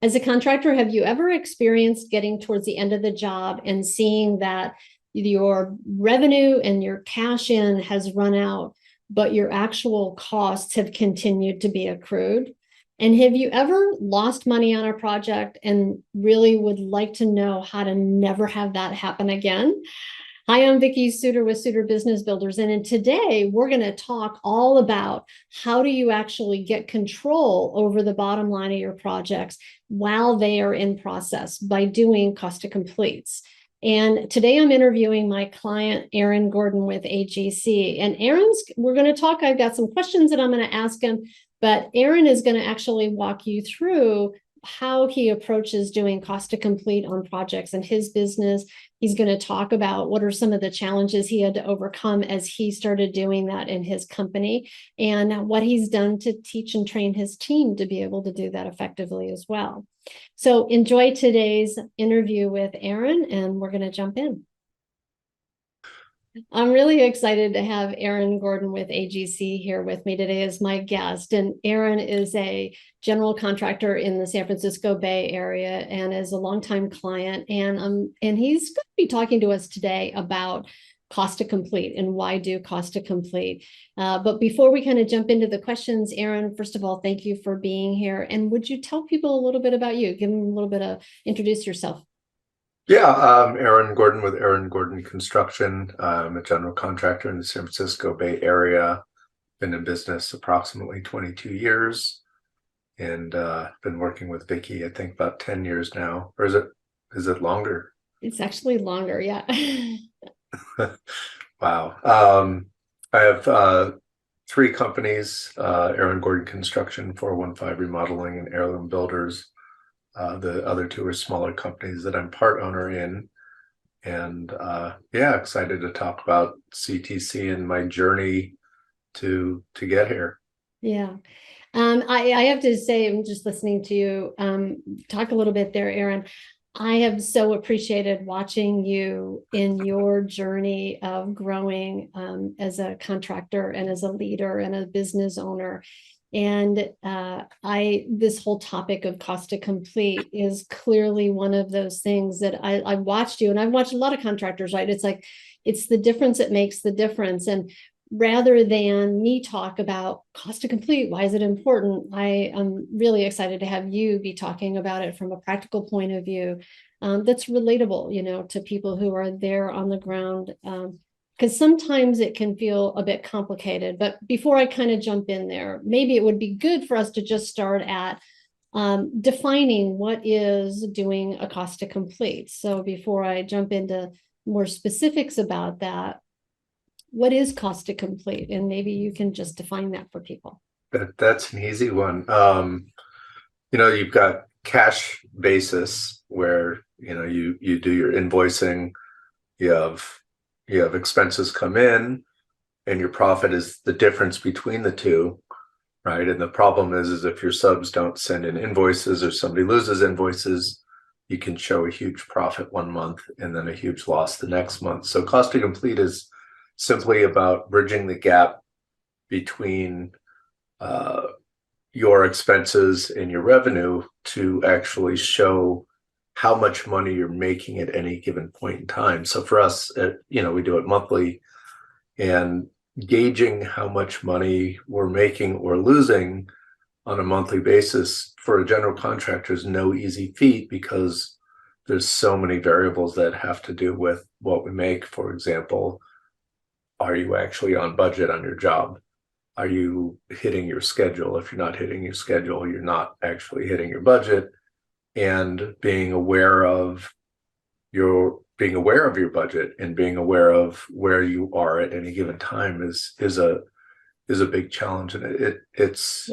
As a contractor, have you ever experienced getting towards the end of the job and seeing that your revenue and your cash in has run out, but your actual costs have continued to be accrued? And have you ever lost money on a project and really would like to know how to never have that happen again? Hi, I'm Vicki Suter with Suter Business Builders, and today we're going to talk all about how do you actually get control over the bottom line of your projects while they are in process by doing cost to completes. And today I'm interviewing my client, Aaron Gordon with AGC. And we're going to talk, I've got some questions that I'm going to ask him, but Aaron is going to actually walk you through how he approaches doing cost to complete on projects in his business. He's going to talk about what are some of the challenges he had to overcome as he started doing that in his company, and what he's done to teach and train his team to be able to do that effectively as well. So enjoy today's interview with Aaron, and we're going to jump in. I'm really excited to have Aaron Gordon with AGC here with me today as my guest. And Aaron is a general contractor in the San Francisco Bay Area and is a longtime client. And he's going to be talking to us today about cost to complete and why do cost to complete. But before we kind of jump into the questions, Aaron, first of all, thank you for being here. And would you tell people a little bit about you? Give them a little bit of introduce yourself. Yeah, Aaron Gordon with Aaron Gordon Construction. I'm a general contractor in the San Francisco Bay Area. Been in business approximately 22 years, and been working with Vicki, I think about 10 years now. Or is it longer? It's actually longer, yeah. Wow. I have three companies: Aaron Gordon Construction, 415 Remodeling, and Heirloom Builders. The other two are smaller companies that I'm part owner in. And yeah, excited to talk about CTC and my journey to get here. Yeah. I have to say, I'm just listening to you talk a little bit there, Aaron. I have so appreciated watching you in your journey of growing as a contractor and as a leader and a business owner. And this whole topic of cost to complete is clearly one of those things that I watched you, and I've watched a lot of contractors, right? It's like, it's the difference that makes the difference. And rather than me talk about cost to complete, why is it important? I am really excited to have you be talking about it from a practical point of view that's relatable, to people who are there on the ground. Because sometimes it can feel a bit complicated. But before I kind of jump in there, maybe it would be good for us to just start at defining what is doing a cost to complete. So before I jump into more specifics about that, what is cost to complete? And maybe you can just define that for people. That's an easy one. You've got cash basis where, you do your invoicing, you have expenses come in, and your profit is the difference between the two, right? And the problem is if your subs don't send in invoices or somebody loses invoices, you can show a huge profit one month and then a huge loss the next month. So cost to complete is simply about bridging the gap between your expenses and your revenue to actually show how much money you're making at any given point in time. So for us, we do it monthly, and gauging how much money we're making or losing on a monthly basis for a general contractor is no easy feat, because there's so many variables that have to do with what we make. For example, are you actually on budget on your job? Are you hitting your schedule? If you're not hitting your schedule, you're not actually hitting your budget. And being aware of your budget and being aware of where you are at any given time is a big challenge. And it's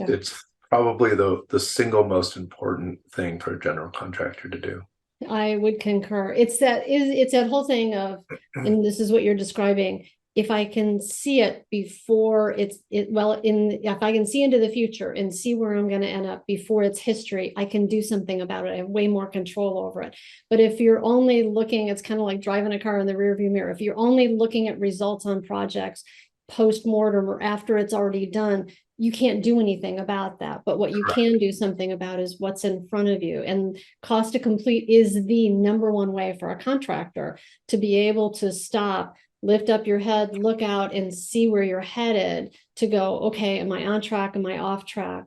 probably the single most important thing for a general contractor to do. I would concur. It's that whole thing of, and this is what you're describing, if I can see it before if I can see into the future and see where I'm going to end up before it's history, I can do something about it. I have way more control over it. But if you're only looking, it's kind of like driving a car in the rearview mirror. If you're only looking at results on projects post-mortem or after it's already done, you can't do anything about that. But what you can do something about is what's in front of you. And cost to complete is the number one way for a contractor to be able to stop, lift up your head, look out and see where you're headed, to go, okay, am I on track? Am I off track?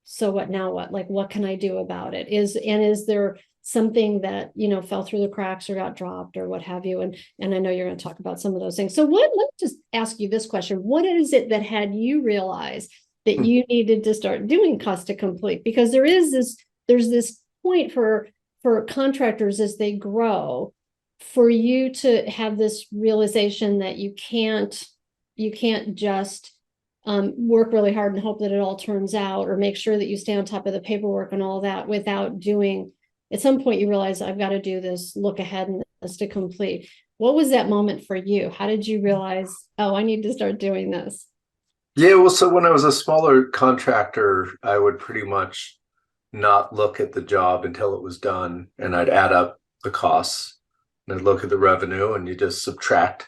So what now? What, like, what can I do about it? Is there something that, fell through the cracks or got dropped or what have you? And I know you're going to talk about some of those things. So let me just ask you this question. What is it that had you realize that you needed to start doing cost to complete? Because there's this point for contractors as they grow, for you to have this realization that you can't just work really hard and hope that it all turns out, or make sure that you stay on top of the paperwork and all that, without doing, at some point you realize, I've got to do this, look ahead and this to complete. What was that moment for you? How did you realize, oh, I need to start doing this? Yeah, well, so when I was a smaller contractor, I would pretty much not look at the job until it was done, and I'd add up the costs, and I'd look at the revenue, and you just subtract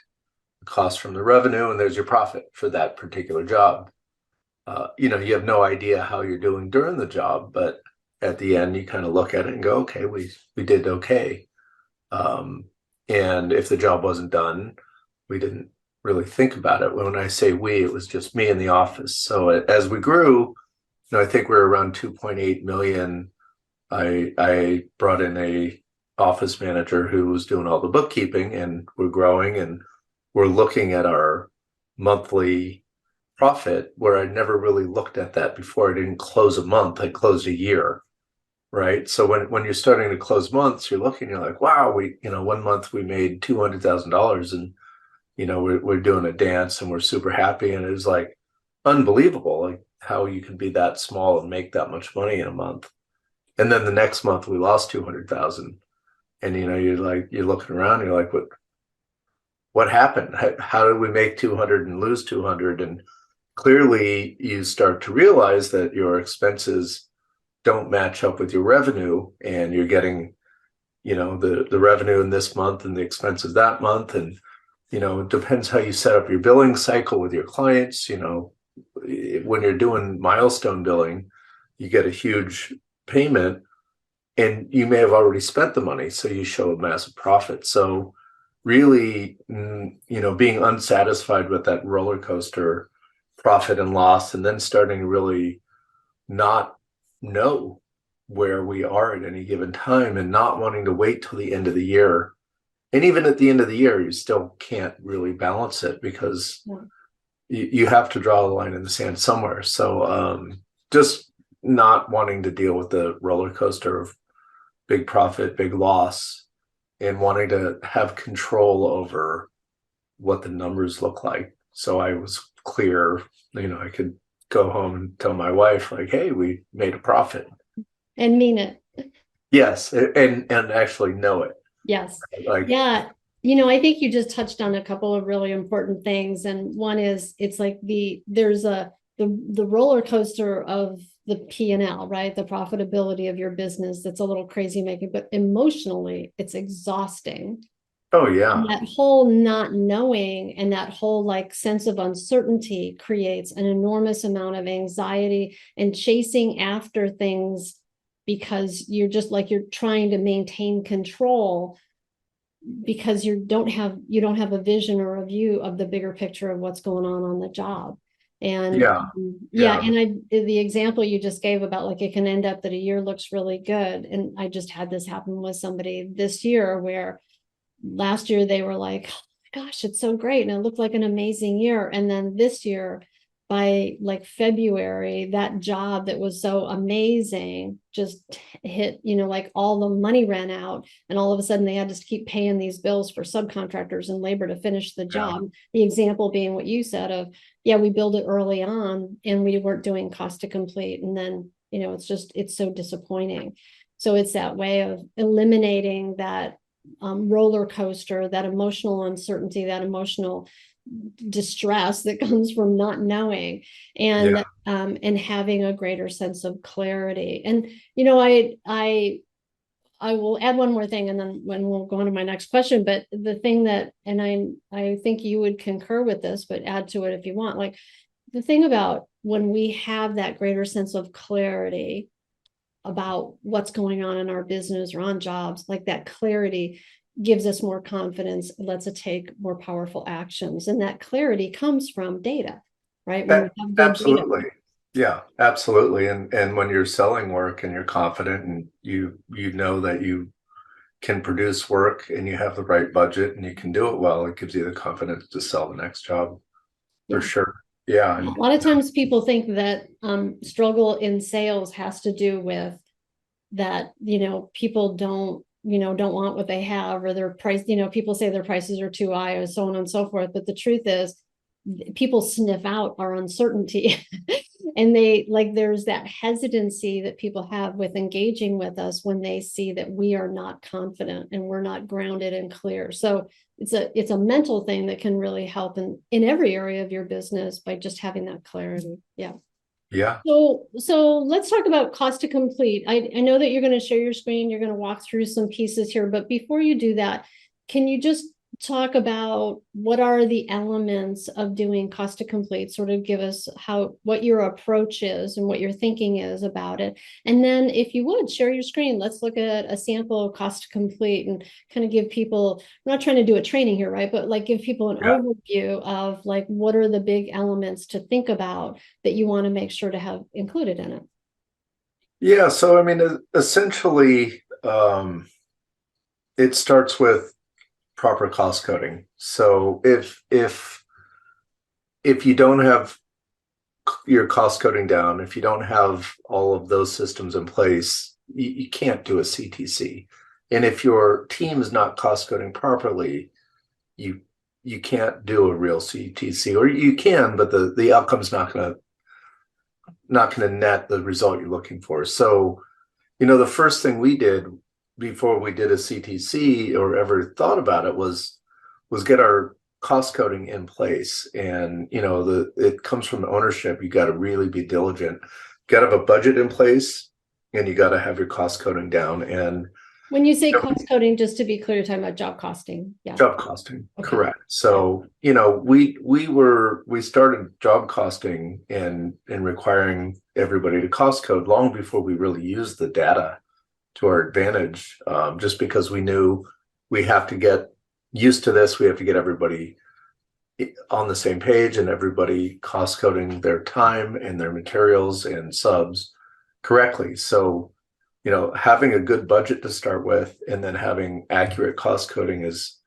the cost from the revenue, and there's your profit for that particular job. You have no idea how you're doing during the job, but at the end, you kind of look at it and go, okay, we did okay. And if the job wasn't done, we didn't really think about it. When I say we, it was just me in the office. So as we grew, I think we're around 2.8 million. I brought in a office manager who was doing all the bookkeeping, and we're growing, and we're looking at our monthly profit, where I never really looked at that before. I didn't close a month, I closed a year. Right. So when you're starting to close months, you're looking, you're like, wow, we, 1 month we made $200,000, and, we're doing a dance and we're super happy. And it was like unbelievable, like how you can be that small and make that much money in a month. And then the next month we lost 200,000, and, you're looking around, you're like, what happened? How did we make 200 and lose 200? And clearly you start to realize that your expenses don't match up with your revenue, and you're getting, the revenue in this month and the expenses that month. And, it depends how you set up your billing cycle with your clients. When you're doing milestone billing, you get a huge payment, and you may have already spent the money, so you show a massive profit. So really, being unsatisfied with that roller coaster profit and loss, and then starting to really not know where we are at any given time, and not wanting to wait till the end of the year. And even at the end of the year, you still can't really balance it, because you have to draw a line in the sand somewhere. So just not wanting to deal with the roller coaster of big profit, big loss, and wanting to have control over what the numbers look like. So I was clear, I could go home and tell my wife, like, hey, we made a profit. And mean it. Yes. And actually know it. Yes. Like, yeah. I think you just touched on a couple of really important things. And one is, it's like there's the roller coaster of the P&L, right? The profitability of your business. That's a little crazy making, but emotionally it's exhausting. oh yeah. And that whole not knowing, and that whole like sense of uncertainty, creates an enormous amount of anxiety and chasing after things, because you're just like, you're trying to maintain control, because you don't have a vision or a view of the bigger picture of what's going on the job. And and the example you just gave about, like, it can end up that a year looks really good. And I just had this happen with somebody this year, where last year they were like, oh my gosh, it's so great, and it looked like an amazing year. And then this year, by like February, that job that was so amazing just hit, like all the money ran out, and all of a sudden they had to keep paying these bills for subcontractors and labor to finish the job. The example being what you said of, we build it early on and we weren't doing cost to complete. And then, it's so disappointing. So it's that way of eliminating that roller coaster, that emotional uncertainty, that emotional distress that comes from not knowing, and having a greater sense of clarity. And I will add one more thing, and then when we'll go on to my next question. But the thing that, and I think you would concur with this, but add to it if you want, like, the thing about when we have that greater sense of clarity about what's going on in our business or on jobs, like that clarity gives us more confidence, lets us take more powerful actions. And that clarity comes from data, right? When we have good data. Absolutely. Yeah, absolutely. And when you're selling work and you're confident and you know that you can produce work and you have the right budget and you can do it well, it gives you the confidence to sell the next job for Yeah. sure. Yeah. A lot of times people think that struggle in sales has to do with that, people don't want what they have, or their price, people say their prices are too high, or so on and so forth. But the truth is, people sniff out our uncertainty. And there's that hesitancy that people have with engaging with us when they see that we are not confident and we're not grounded and clear. So it's a mental thing that can really help in every area of your business by just having that clarity. Yeah. Yeah. So let's talk about cost to complete. I know that you're going to share your screen, you're going to walk through some pieces here, but before you do that, can you just talk about what are the elements of doing cost to complete? Sort of give us what your approach is and what your thinking is about it. And then if you would share your screen, let's look at a sample of cost to complete and kind of give people, I'm not trying to do a training here, right? But like give people an overview of like, what are the big elements to think about that you want to make sure to have included in it? Yeah. So, I mean, essentially, it starts with proper cost coding. So if you don't have your cost coding down, if you don't have all of those systems in place, you can't do a CTC. And if your team is not cost coding properly, you can't do a real CTC, or you can, but the outcome's not gonna net the result you're looking for. So, the first thing we did before we did a CTC or ever thought about it was get our cost coding in place. And it comes from ownership. You got to really be diligent. You got to have a budget in place, and you got to have your cost coding down. And when you say cost coding, just to be clear, you're talking about job costing. Yeah. Job costing, okay. Correct. So, we started job costing and requiring everybody to cost code long before we really used the data to our advantage, just because we knew we have to get used to this. We have to get everybody on the same page and everybody cost coding their time and their materials and subs correctly. So, having a good budget to start with and then having accurate cost coding is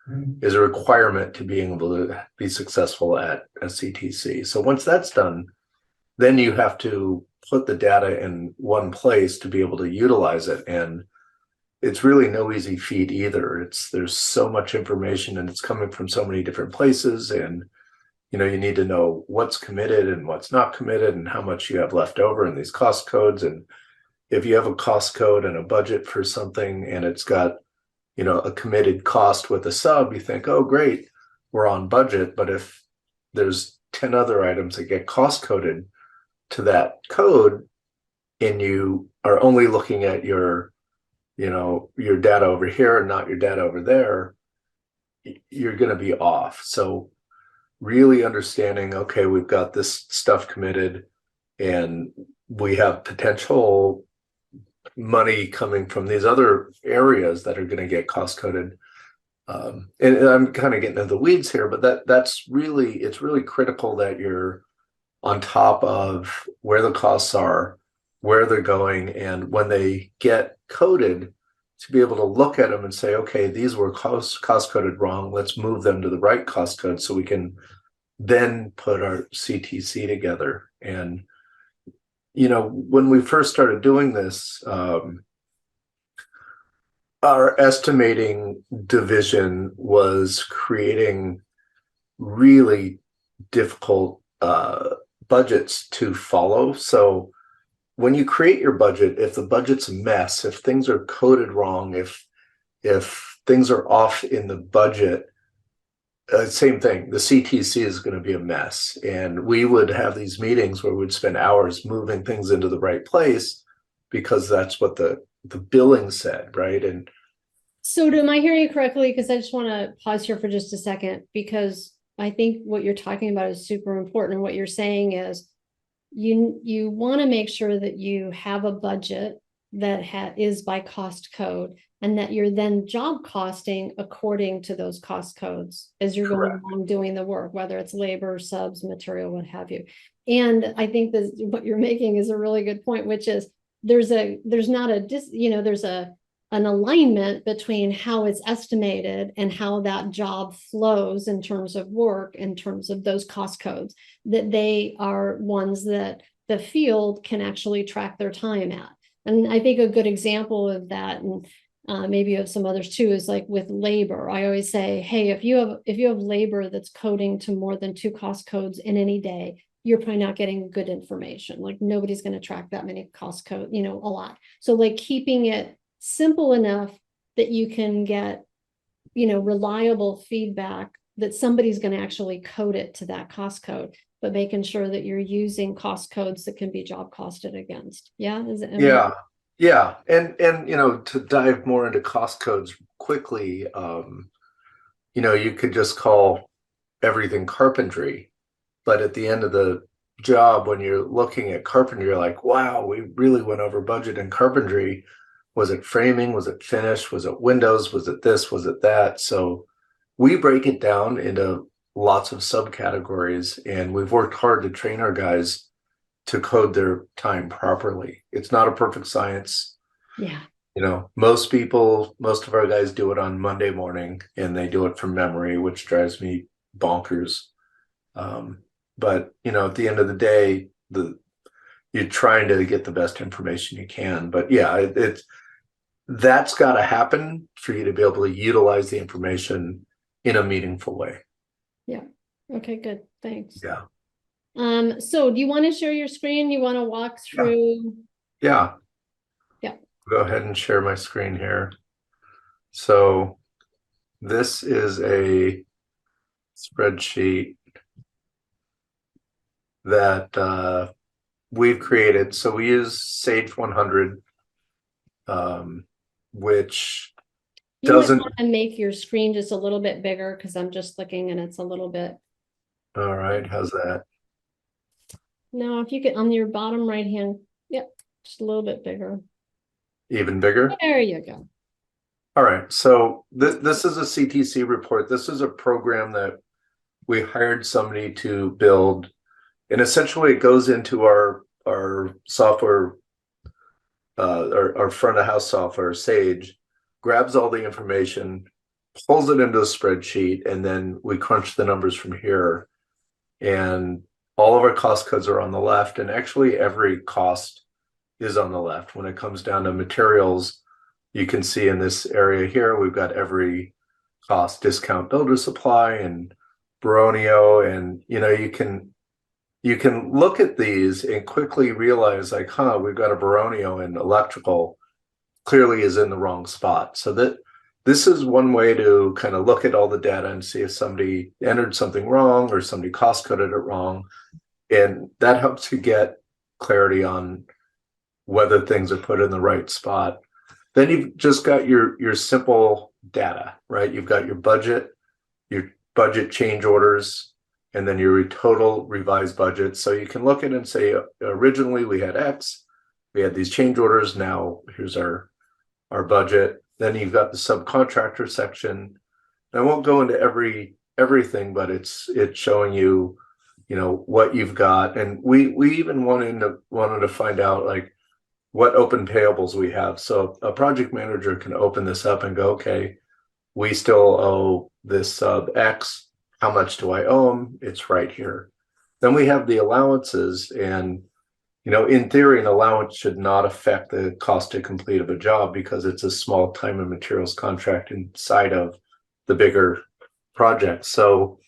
a requirement to being able to be successful at a CTC. So once that's done, then you have to put the data in one place to be able to utilize it. And it's really no easy feat either. There's so much information and it's coming from so many different places. And, you need to know what's committed and what's not committed and how much you have left over in these cost codes. And if you have a cost code and a budget for something and it's got, a committed cost with a sub, you think, oh, great, we're on budget. But if there's 10 other items that get cost coded to that code and you are only looking at your data over here and not your data over there, you're going to be off. So really understanding, okay, we've got this stuff committed and we have potential money coming from these other areas that are going to get cost coded. And I'm kind of getting into the weeds here, but it's really critical that you're on top of where the costs are, where they're going, and when they get coded, to be able to look at them and say, okay, these were cost coded wrong. Let's move them to the right cost code so we can then put our CTC together. And when we first started doing this, our estimating division was creating really difficult budgets to follow. So when you create your budget, if the budget's a mess, if things are coded wrong, if things are off in the budget, same thing, the CTC is going to be a mess. And we would have these meetings where we'd spend hours moving things into the right place because that's what the billing said, right? And so am I hearing you correctly? Because I just want to pause here for just a second, because I think what you're talking about is super important. And what you're saying is you want to make sure that you have a budget that is by cost code, and that you're then job costing according to those cost codes as you're going Correct. along doing the work, whether it's labor, subs, material, what have you. And I think that what you're making is a really good point, which is there's not a there's an alignment between how it's estimated and how that job flows in terms of work, in terms of those cost codes, that they are ones that the field can actually track their time at. And I think a good example of that, and maybe you have some others too, is like with labor. I always say, hey, if you have labor that's coding to more than 2 cost codes in any day, you're probably not getting good information. Like nobody's going to track that many cost code, a lot. So like keeping it simple enough that you can get, reliable feedback that somebody's going to actually code it to that cost code, but making sure that you're using cost codes that can be job costed against. Yeah. Yeah. Yeah. And, to dive more into cost codes quickly, you could just call everything carpentry, but at the end of the job, when you're looking at carpentry, you're like, wow, we really went over budget in carpentry. Was it framing? Was it finish? Was it windows? Was it this? Was it that? So we break it down into lots of subcategories, and we've worked hard to train our guys to code their time properly. It's not a perfect science. Yeah. Most of our guys do it on Monday morning, and they do it from memory, which drives me bonkers. But at the end of the day, you're trying to get the best information you can. But yeah, that's got to happen for you to be able to utilize the information in a meaningful way. Yeah. Okay, good. Thanks. Yeah. So do you want to share your screen? You want to walk through? Yeah. Yeah. Go ahead and share my screen here. So this is a spreadsheet that we've created. So we use Sage 100, which doesn't want to make your screen just a little bit bigger, because I'm just looking and it's a little bit. All right, how's that? No, if you could on your bottom right hand, yep, just a little bit bigger. Even bigger? There you go. All right, so this is a CTC report. This is a program that we hired somebody to build, and essentially it goes into our software, our front of house software, Sage, grabs all the information, pulls it into a spreadsheet, and then we crunch the numbers from here. And all of our cost codes are on the left, and actually every cost is on the left. When it comes down to materials, you can see in this area here, we've got every cost, discount, builder supply, and Baronio, and you can look at these and quickly realize like, we've got a Baronio, and electrical clearly is in the wrong spot. So that this is one way to kind of look at all the data and see if somebody entered something wrong or somebody cost coded it wrong. And that helps you get clarity on whether things are put in the right spot. Then you've just got your simple data, right? You've got your budget change orders, and then your total revised budget. So you can look at it and say, originally we had X, we had these change orders, now here's our budget. Then you've got the subcontractor section. And I won't go into everything, but it's showing you, what you've got. And we even wanted to find out like what open payables we have. So a project manager can open this up and go, okay, we still owe this sub X. How much do I owe them? It's right here. Then we have the allowances, and in theory, an allowance should not affect the cost to complete of a job because it's a small time and materials contract inside of the bigger project. So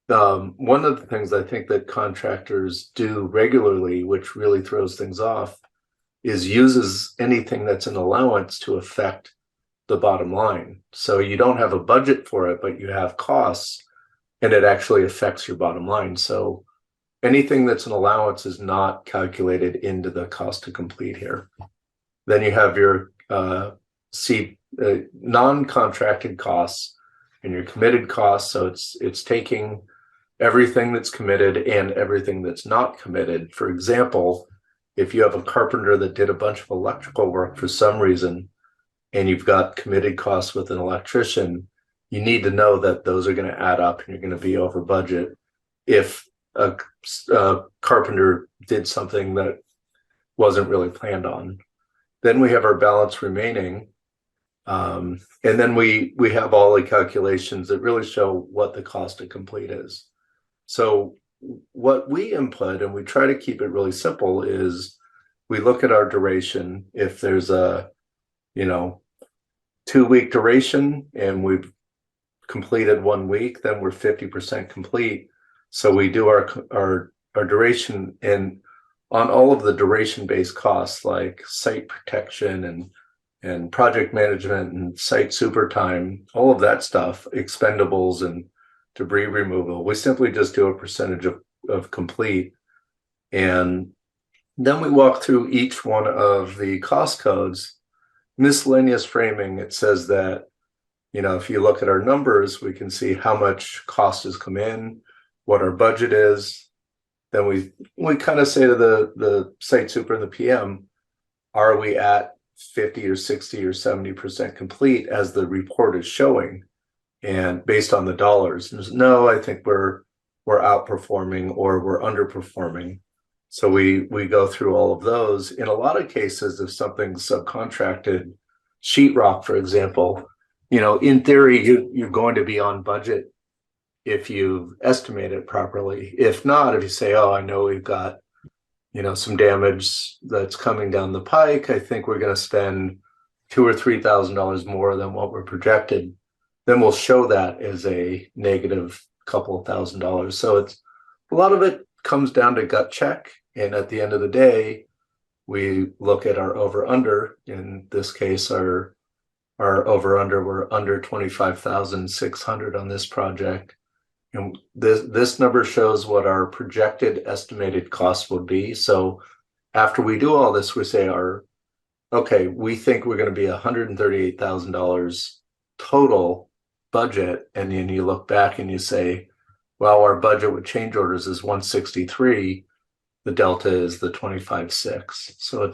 one of the things I think that contractors do regularly, which really throws things off, is uses anything that's an allowance to affect the bottom line. So you don't have a budget for it, but you have costs, and it actually affects your bottom line. So anything that's an allowance is not calculated into the cost to complete here. Then you have your non-contracted costs and your committed costs. So it's taking everything that's committed and everything that's not committed. For example, if you have a carpenter that did a bunch of electrical work for some reason, and you've got committed costs with an electrician, you need to know that those are going to add up and you're going to be over budget. If a carpenter did something that wasn't really planned on, then we have our balance remaining. And then we have all the calculations that really show what the cost to complete is. So what we input, and we try to keep it really simple, is we look at our duration. If there's a 2-week duration and we've completed 1 week, then we're 50% complete. So we do our duration, and on all of the duration-based costs like site protection and project management and site super time, all of that stuff, expendables and debris removal, we simply just do a percentage of complete. And then we walk through each one of the cost codes. Miscellaneous framing, it says that, if you look at our numbers, we can see how much cost has come in, what our budget is. Then we kind of say to the site super and the PM, are we at 50 or 60 or 70% complete as the report is showing? And based on the dollars, no, I think we're outperforming or we're underperforming. So we go through all of those. In a lot of cases, if something's subcontracted, sheetrock, for example, in theory, you're going to be on budget if you estimate it properly. If not, if you say, oh, I know we've got, some damage that's coming down the pike, I think we're going to spend $2,000 or $3,000 more than what we're projected, then we'll show that as a negative couple of $1,000s. So it's a lot of it comes down to gut check. And at the end of the day, we look at our over under. In this case, our over under, we're under 25,600 on this project. And this number shows what our projected estimated cost would be. So after we do all this, we say okay, we think we're going to be $138,000 total budget. And then you look back and you say, well, our budget with change orders is 163. The delta is the 25.6. So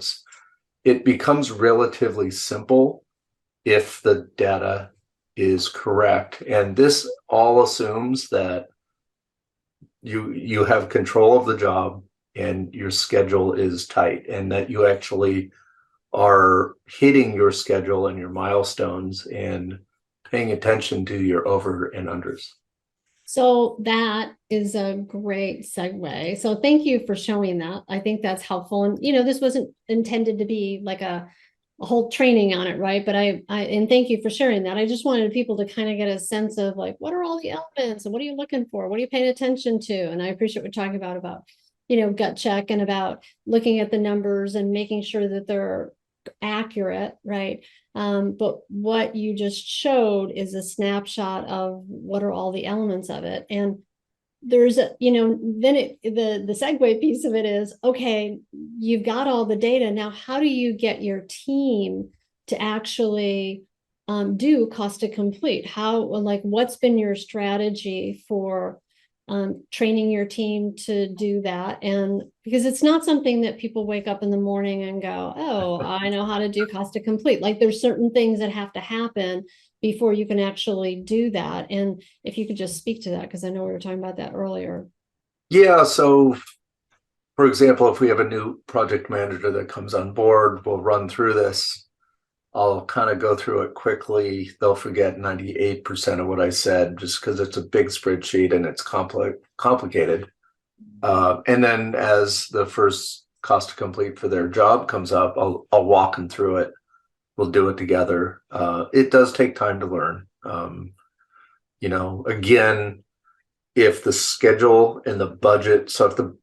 it becomes relatively simple if the data is correct. And this all assumes that you have control of the job and your schedule is tight, and that you actually are hitting your schedule and your milestones and paying attention to your over and unders. So that is a great segue. So thank you for showing that. I think that's helpful. And, this wasn't intended to be like a whole training on it, right? But and thank you for sharing that. I just wanted people to kind of get a sense of like, what are all the elements and what are you looking for? What are you paying attention to? And I appreciate what we're talking about, gut check and about looking at the numbers and making sure that they're accurate, right? But what you just showed is a snapshot of what are all the elements of it. And there's then the segue piece of it is, okay, you've got all the data. Now, how do you get your team to actually do cost to complete? What's been your strategy for training your team to do that? And because it's not something that people wake up in the morning and go, oh, I know how to do cost to complete. Like there's certain things that have to happen before you can actually do that. And if you could just speak to that, because I know we were talking about that earlier. Yeah. So for example, if we have a new project manager that comes on board, we'll run through this. I'll kind of go through it quickly. They'll forget 98% of what I said just because it's a big spreadsheet and it's complicated. And then as the first cost to complete for their job comes up, I'll walk them through it. We'll do it together. It does take time to learn. Again, if the schedule and the budget, so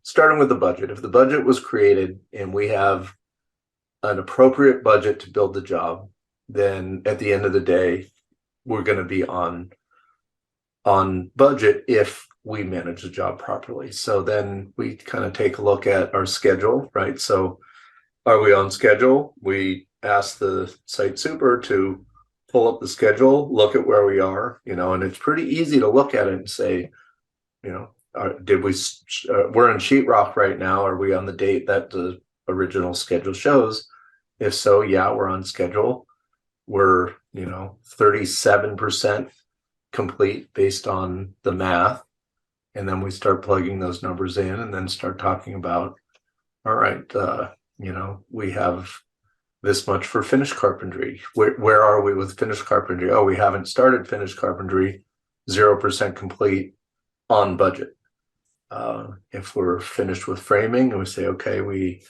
starting with the budget, if the budget was created and we have an appropriate budget to build the job, then at the end of the day, we're going to be on budget if we manage the job properly. So then we kind of take a look at our schedule, right? So are we on schedule? We ask the site super to pull up the schedule, look at where we are, and it's pretty easy to look at it and say, you know, we're in sheetrock right now. Are we on the date that the original schedule shows? If so, yeah, we're on schedule. We're, 37% complete based on the math. And then we start plugging those numbers in and then start talking about, all right, we have this much for finished carpentry. Where are we with finished carpentry? Oh, we haven't started finished carpentry, 0% complete on budget. If we're finished with framing and we say, okay, we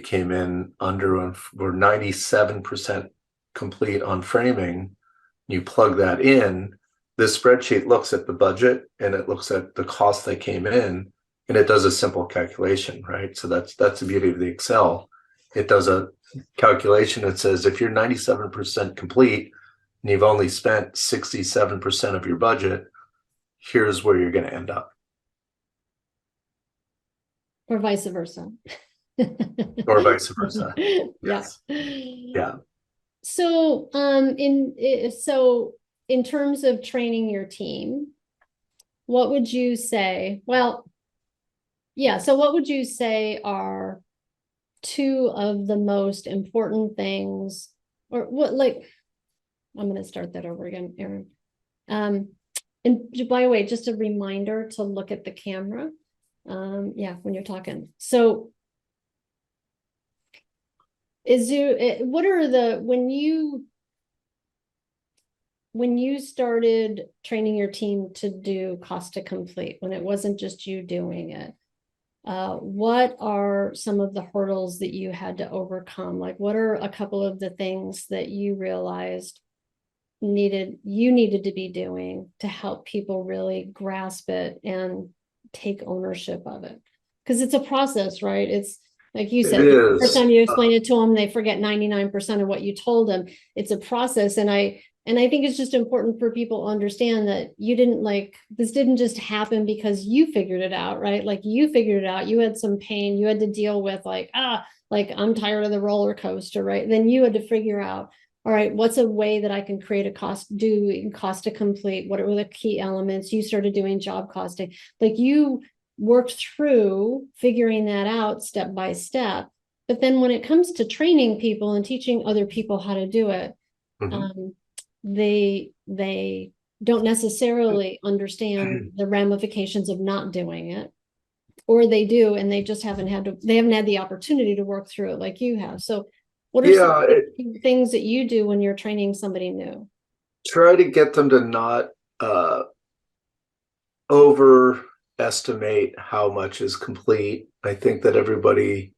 came in under, we're 97% complete on framing, you plug that in, this spreadsheet looks at the budget and it looks at the cost that came in, and it does a simple calculation, right? So that's the beauty of the Excel. It does a calculation that says if you're 97% complete and you've only spent 67% of your budget, here's where you're going to end up. Or vice versa. Or vice versa. Yeah. Yes. Yeah. So, in terms of training your team, what would you say? Well, yeah. So what would you say are two of the most important things, or what, like, I'm going to start that over again, Aaron. And by the way, just a reminder to look at the camera. Yeah, when you're talking. So what are the, when you started training your team to do cost to complete, when it wasn't just you doing it, what are some of the hurdles that you had to overcome? Like, what are a couple of the things that you realized you needed to be doing to help people really grasp it and take ownership of it? Because it's a process, right? It's like you said, the first time you explain it to them, they forget 99% of what you told them. It's a process. And I think it's just important for people to understand that this didn't just happen because you figured it out, right? Like, you figured it out. You had some pain you had to deal with, like I'm tired of the roller coaster, right? Then you had to figure out, all right, what's a way that I can create cost to complete? What are the key elements? You started doing job costing. Like, you worked through figuring that out step by step. But then when it comes to training people and teaching other people how to do it, they don't necessarily understand the ramifications of not doing it, or they do, and they just haven't had the opportunity to work through it like you have. So what are some things that you do when you're training somebody new? Try to get them to not overestimate how much is complete. I think that everybody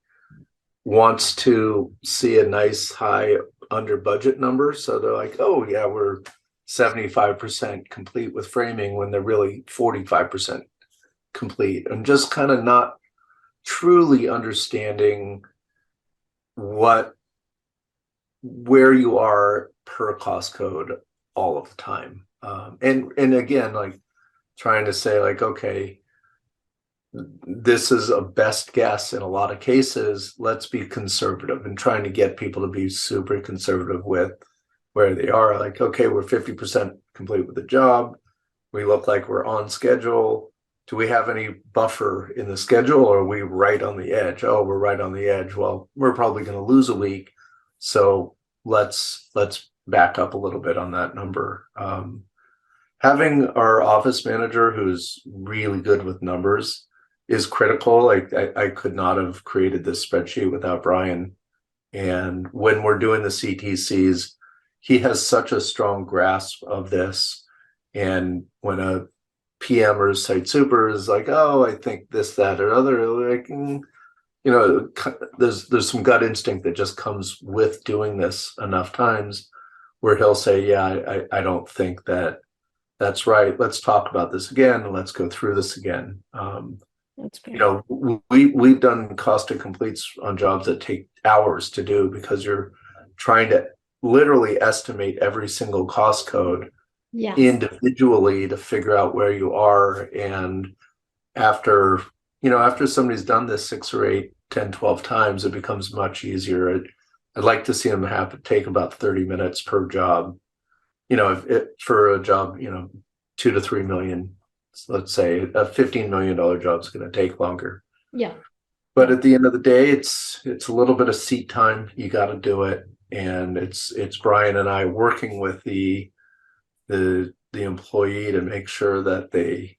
wants to see a nice high under budget number. So they're like, oh yeah, we're 75% complete with framing when they're really 45% complete, and just kind of not truly understanding where you are per cost code all of the time. And again, like, trying to say, like, okay, this is a best guess in a lot of cases. Let's be conservative, and trying to get people to be super conservative with where they are. Like, okay, we're 50% complete with the job. We look like we're on schedule. Do we have any buffer in the schedule, or are we right on the edge? Oh, we're right on the edge. Well, we're probably going to lose a week. So let's back up a little bit on that number. Having our office manager who's really good with numbers is critical. I could not have created this spreadsheet without Brian. And when we're doing the CTCs, he has such a strong grasp of this. And when a PM or site super is like, oh, I think this, that, or other, like, there's some gut instinct that just comes with doing this enough times, where he'll say, yeah, I don't think that's right. Let's talk about this again, and let's go through this again. That's great. We've done cost to completes on jobs that take hours to do, because you're trying to literally estimate every single cost code individually to figure out where you are. And after somebody's done this 6 or 8, 10, 12 times, it becomes much easier. I'd like to see them take about 30 minutes per job. For a job, 2 to 3 million, let's say a $15 million job is going to take longer. Yeah. But at the end of the day, it's a little bit of seat time. You got to do it, and it's Brian and I working with the employee to make sure that they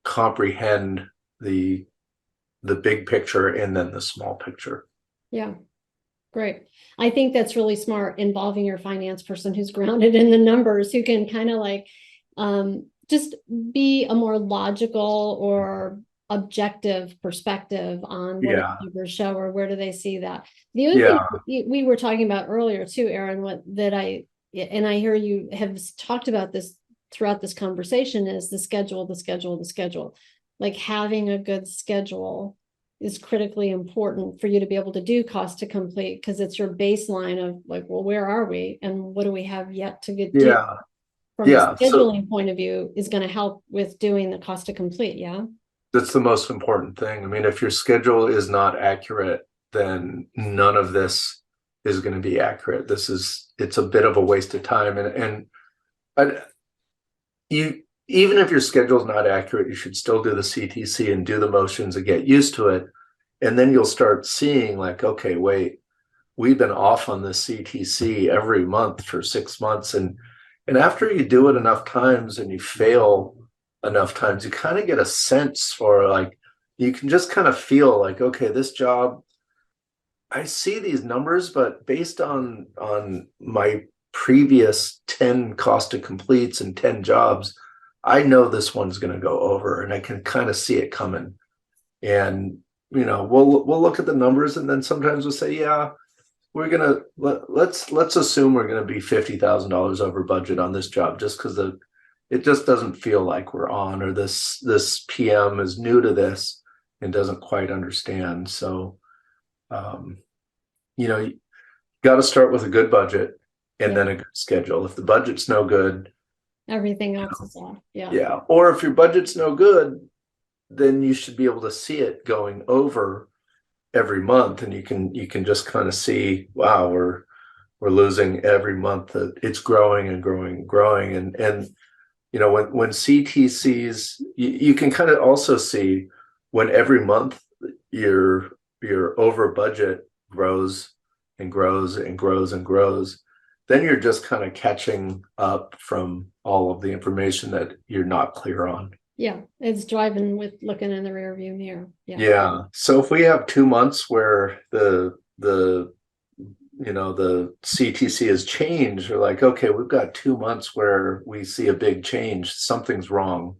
comprehend the big picture and then the small picture. Yeah. Great. I think that's really smart, involving your finance person who's grounded in the numbers, who can kind of like just be a more logical or objective perspective on what Yeah. the numbers show, or where do they see that. The other thing we were talking about earlier too, Aaron, I hear you have talked about this throughout this conversation, is the schedule. Like having a good schedule is critically important for you to be able to do cost to complete, because it's your baseline of like, well, where are we and what do we have yet to get do from a scheduling point of view, is going to help with doing the cost to complete. Yeah. That's the most important thing. I mean, if your schedule is not accurate, then none of this is going to be accurate. It's a bit of a waste of time. Even if your schedule is not accurate, you should still do the CTC and do the motions and get used to it. And then you'll start seeing like, okay, wait, we've been off on this CTC every month for 6 months. And after you do it enough times and you fail enough times, you kind of get a sense for like, you can just kind of feel like, okay, this job, I see these numbers, but based on my previous 10 cost to completes and 10 jobs, I know this one's going to go over, and I can kind of see it coming. And we'll look at the numbers, and then sometimes we'll say, yeah, we're gonna let's assume we're gonna be $50,000 over budget on this job, just because it just doesn't feel like we're on, or this PM is new to this and doesn't quite understand. So, you got to start with a good budget and then a good schedule. If the budget's no good, everything else is off. Yeah. Or if your budget's no good, then you should be able to see it going over every month, and you can just kind of see, wow, we're losing every month. That it's growing and growing and growing. And when CTCs, you can kind of also see when every month your over budget grows and grows and grows and grows, then you're just kind of catching up from all of the information that you're not clear on. Yeah, it's driving with looking in the rear view mirror. Yeah. So if we have 2 months where the CTC has changed, or like, okay, we've got 2 months where we see a big change, something's wrong.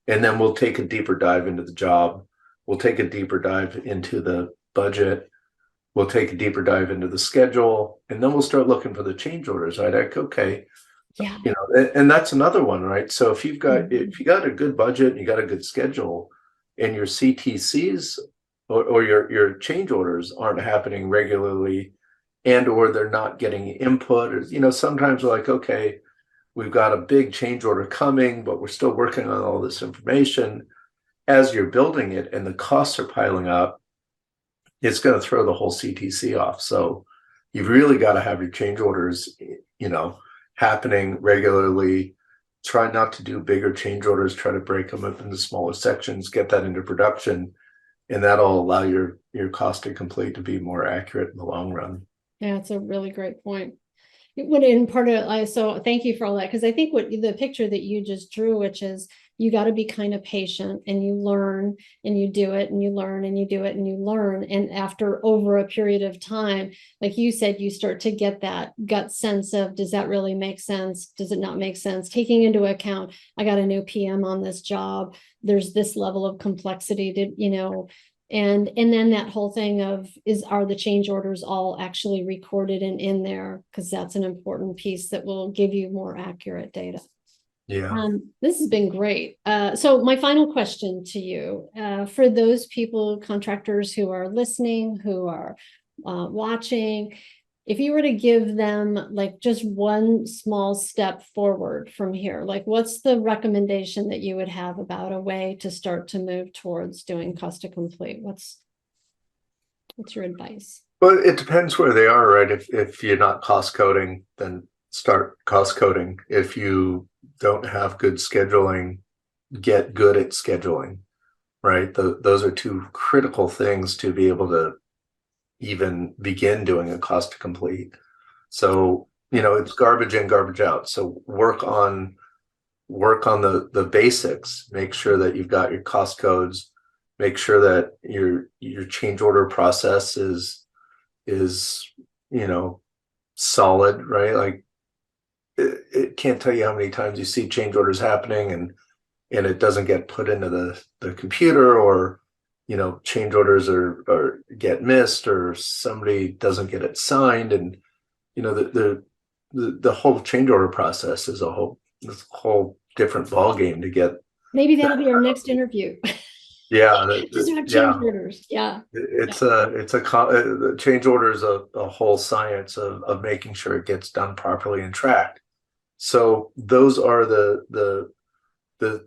And then we'll take a deeper dive into the job. We'll take a deeper dive into the budget. We'll take a deeper dive into the schedule, and then we'll start looking for the change orders. Right? Like, okay, and that's another one, right? So if you got a good budget and you got a good schedule, and your CTCs or your change orders aren't happening regularly, and or they're not getting input, or sometimes we're like, okay, we've got a big change order coming, but we're still working on all this information. As you're building it and the costs are piling up, it's going to throw the whole CTC off. So you've really got to have your change orders, happening regularly. Try not to do bigger change orders. Try to break them up into smaller sections, get that into production, and that'll allow your cost to complete to be more accurate in the long run. Yeah, it's a really great point. So thank you for all that, because I think what the picture that you just drew, which is you got to be kind of patient, and you learn and you do it and you learn and you do it and you learn. And after over a period of time, like you said, you start to get that gut sense of, does that really make sense? Does it not make sense? Taking into account, I got a new PM on this job. There's this level of complexity to, and then that whole thing of are the change orders all actually recorded and in there? Because that's an important piece that will give you more accurate data. Yeah. This has been great. So my final question to you, for those people, contractors who are listening, who are watching, if you were to give them like just one small step forward from here, like what's the recommendation that you would have about a way to start to move towards doing cost to complete? What's your advice? Well, it depends where they are, right? If you're not cost coding, then start cost coding. If you don't have good scheduling, get good at scheduling, right? Those are two critical things to be able to even begin doing a cost to complete. So, it's garbage in, garbage out. So work on the basics. Make sure that you've got your cost codes. Make sure that your change order process is solid, right? Like it can't tell you how many times you see change orders happening and it doesn't get put into the computer, or change orders or get missed, or somebody doesn't get it signed, and the whole change order process is a whole different ball game to get. Maybe that'll be our next interview. Yeah, Just about yeah. change orders. Yeah. The change order is a whole science of making sure it gets done properly and tracked. So those are the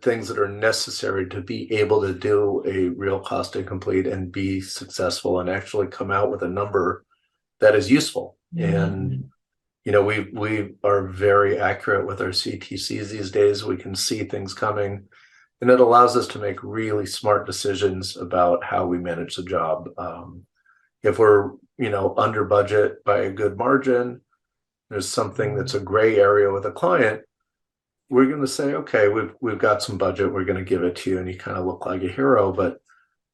things that are necessary to be able to do a real cost to complete and be successful and actually come out with a number that is useful. And we are very accurate with our CTCs these days. We can see things coming, and it allows us to make really smart decisions about how we manage the job. If we're under budget by a good margin, there's something that's a gray area with a client, we're going to say, okay, we've got some budget, we're going to give it to you, and you kind of look like a hero. But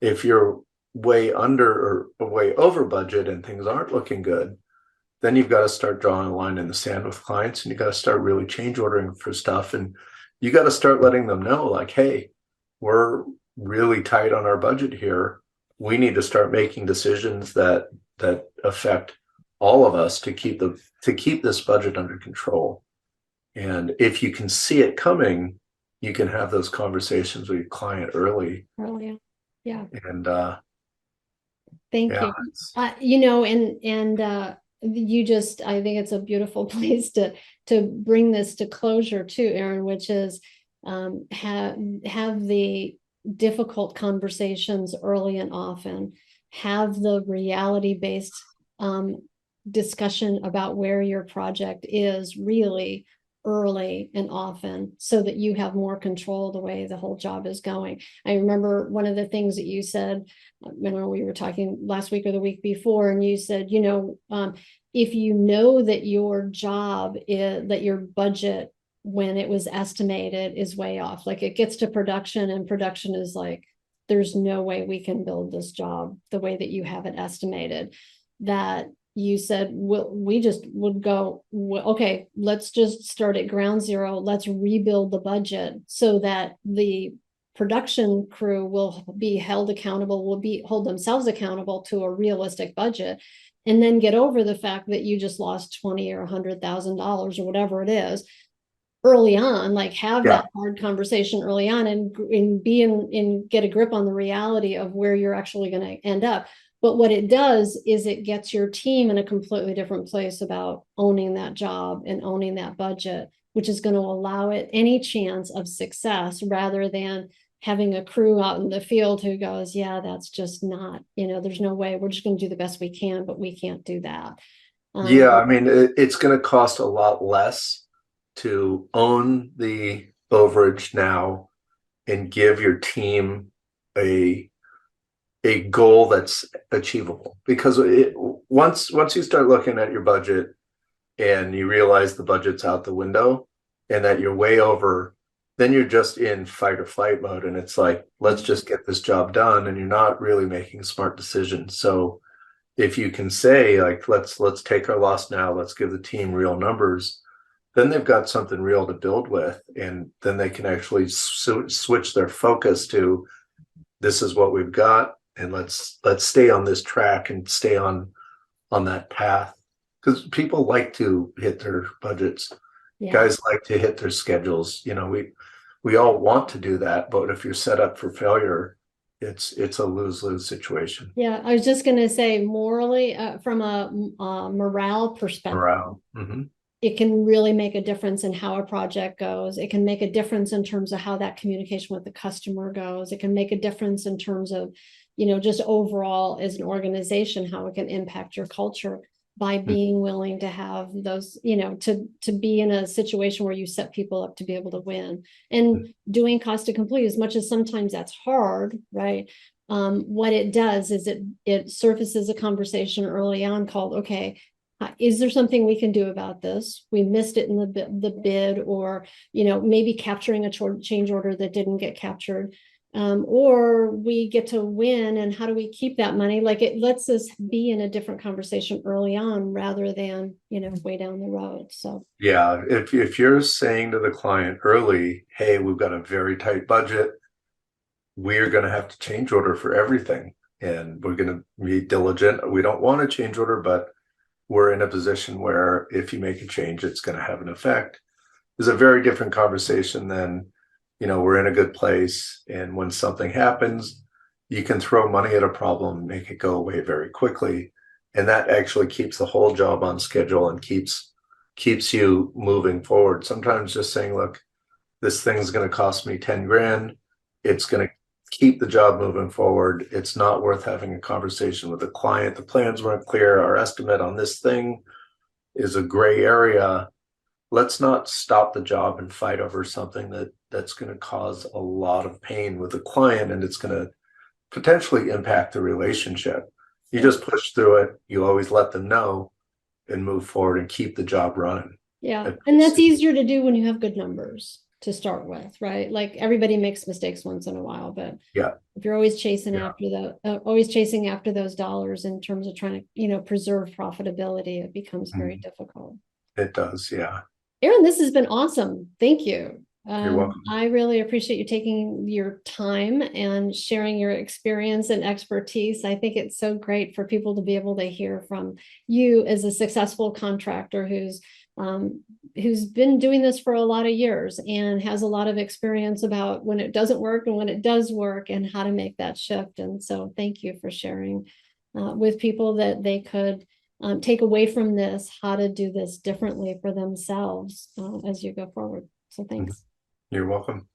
if you're way under or way over budget and things aren't looking good, then you've got to start drawing a line in the sand with clients, and you got to start really change ordering for stuff, and you got to start letting them know, like, hey, we're really tight on our budget here. We need to start making decisions that affect all of us to keep this budget under control. And if you can see it coming, you can have those conversations with your client early. Early. Yeah. And thank yeah, you. You just, I think it's a beautiful place to bring this to closure too, Aaron, which is have the difficult conversations early and often, have the reality-based discussion about where your project is really early and often, so that you have more control of the way the whole job is going. I remember one of the things that you said when we were talking last week or the week before, and you said, if you know that your job is, that your budget when it was estimated is way off, like it gets to production and production is like, there's no way we can build this job the way that you have it estimated, that you said, we just would go, okay, let's just start at ground zero. Let's rebuild the budget so that the production crew will be held accountable, will hold themselves accountable to a realistic budget, and then get over the fact that you just lost $20,000 or $100,000 or whatever it is early on, like have that hard conversation early on and be in get a grip on the reality of where you're actually going to end up. But what it does is it gets your team in a completely different place about owning that job and owning that budget, which is going to allow it any chance of success, rather than having a crew out in the field who goes, yeah, that's just not, there's no way, we're just going to do the best we can, but we can't do that. Yeah, I mean, it's going to cost a lot less to own the overage now and give your team a goal that's achievable, because once you start looking at your budget and you realize the budget's out the window and that you're way over, then you're just in fight or flight mode, and it's like, let's just get this job done, and you're not really making smart decisions. So if you can say, like, let's take our loss now, let's give the team real numbers, then they've got something real to build with, and then they can actually switch their focus to, this is what we've got, and let's stay on this track and stay on that path, because people like to hit their budgets. Guys like to hit their schedules. We all want to do that, but if you're set up for failure, it's a lose-lose situation. Yeah, I was just going to say, morally, from a morale perspective, it can really make a difference in how a project goes. It can make a difference in terms of how that communication with the customer goes. It can make a difference in terms of, just overall as an organization, how it can impact your culture. by being willing to have those, to be in a situation where you set people up to be able to win. And doing cost to complete, as much as sometimes that's hard, right? What it does is it surfaces a conversation early on called, okay, is there something we can do about this? We missed it in the bid, or, maybe capturing a change order that didn't get captured. Or we get to win, and how do we keep that money? Like, it lets us be in a different conversation early on rather than, way down the road. So Yeah, if you're saying to the client early, hey, we've got a very tight budget, we're going to have to change order for everything, and we're going to be diligent. We don't want a change order, but we're in a position where if you make a change, it's going to have an effect. Is a very different conversation than, we're in a good place, and when something happens, you can throw money at a problem, make it go away very quickly, and that actually keeps the whole job on schedule and keeps you moving forward. Sometimes just saying, look, this thing's going to cost me 10 grand. It's going to keep the job moving forward. It's not worth having a conversation with the client. The plans weren't clear. Our estimate on this thing is a gray area. Let's not stop the job and fight over something that's going to cause a lot of pain with the client, and it's going to potentially impact the relationship. You just push through it. You always let them know and move forward and keep the job running. Yeah. And that's easier to do when you have good numbers to start with, right? Like, everybody makes mistakes once in a while, but yeah, if you're always chasing after those dollars in terms of trying to, preserve profitability, it becomes very difficult. It does. Yeah. Aaron, this has been awesome. Thank you. You're welcome. I really appreciate you taking your time and sharing your experience and expertise. I think it's so great for people to be able to hear from you as a successful contractor who's been doing this for a lot of years and has a lot of experience about when it doesn't work and when it does work and how to make that shift. And so thank you for sharing with people that they could take away from this, how to do this differently for themselves as you go forward. So thanks. You're welcome.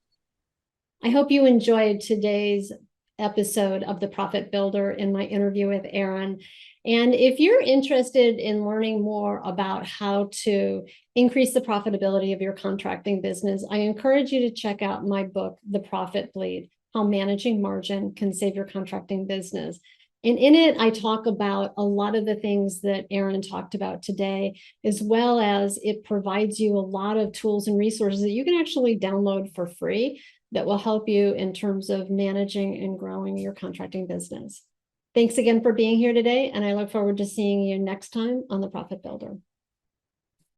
I hope you enjoyed today's episode of The Profit Builder in my interview with Aaron. And if you're interested in learning more about how to increase the profitability of your contracting business, I encourage you to check out my book, The Profit Bleed: How Managing Margin Can Save Your Contracting Business. And in it, I talk about a lot of the things that Aaron talked about today, as well as it provides you a lot of tools and resources that you can actually download for free that will help you in terms of managing and growing your contracting business. Thanks again for being here today, and I look forward to seeing you next time on The Profit Builder.